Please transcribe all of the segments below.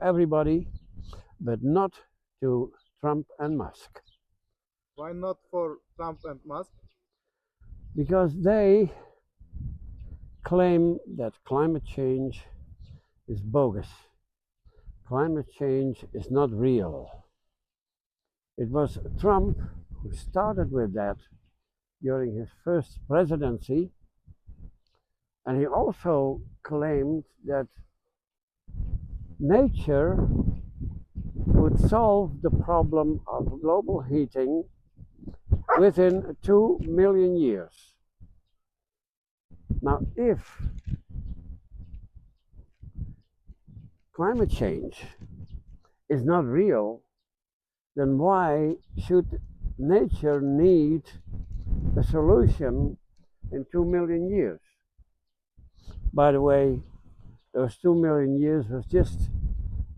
everybody, but not to Trump and Musk. Why not for Trump and Musk? Because they claim that climate change is bogus. Climate change is not real. It was Trump who started with that during his first presidency, and he also claimed that nature would solve the problem of global heating within 2 million years. Now, if climate change is not real, then why should nature need a solution in 2 million years? By the way, those 2 million years was just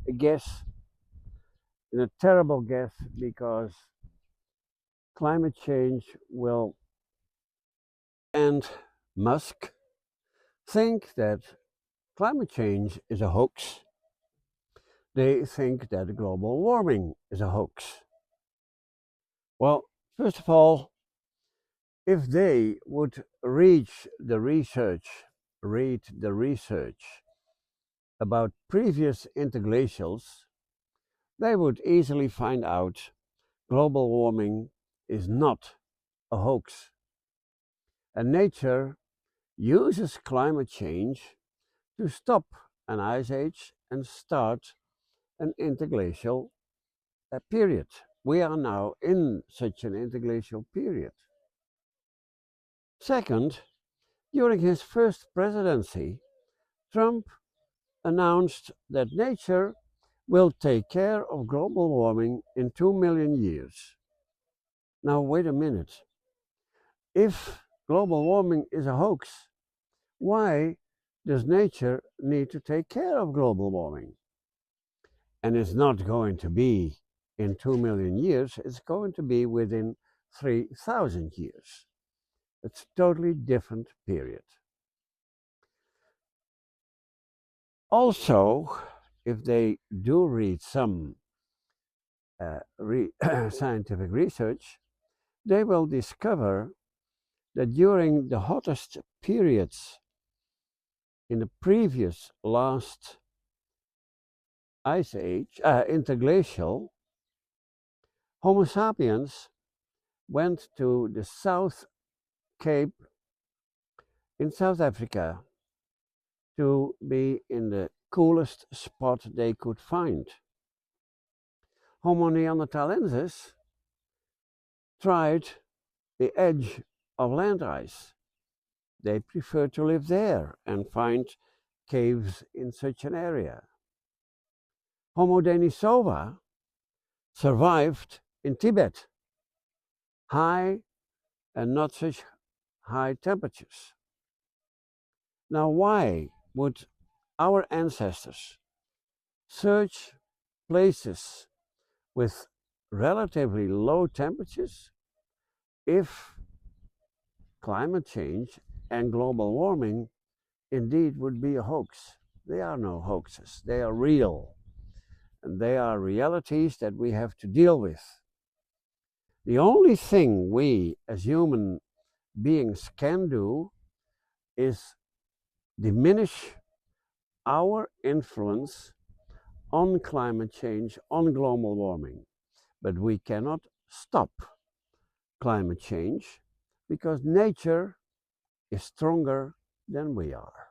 a guess, and a terrible guess, because climate change will end. Musk think that climate change is a hoax. They think that global warming is a hoax. Well, first of all, if they would read the research about previous interglacials, they would easily find out global warming is not a hoax. And nature uses climate change to stop an ice age and start an interglacial period. We are now in such an interglacial period. Second, during his first presidency, Trump announced that nature will take care of global warming in 2 million years. Now, wait a minute. If global warming is a hoax, why does nature need to take care of global warming? And it's not going to be in 2 million years, it's going to be within 3,000 years. It's a totally different period. Also, if they do read some scientific research, they will discover that during the hottest periods in the previous last ice age, interglacial, Homo sapiens went to the South Cape in South Africa to be in the coolest spot they could find. Homo neanderthalensis tried the edge of land ice. They prefer to live there and find caves in such an area. Homo denisova survived in Tibet, high and not such high temperatures. Now, why would our ancestors search places with relatively low temperatures if climate change and global warming indeed would be a hoax? They are no hoaxes, they are real, and they are realities that we have to deal with. The only thing we as human beings can do is diminish our influence on climate change, on global warming. But we cannot stop climate change because nature is stronger than we are.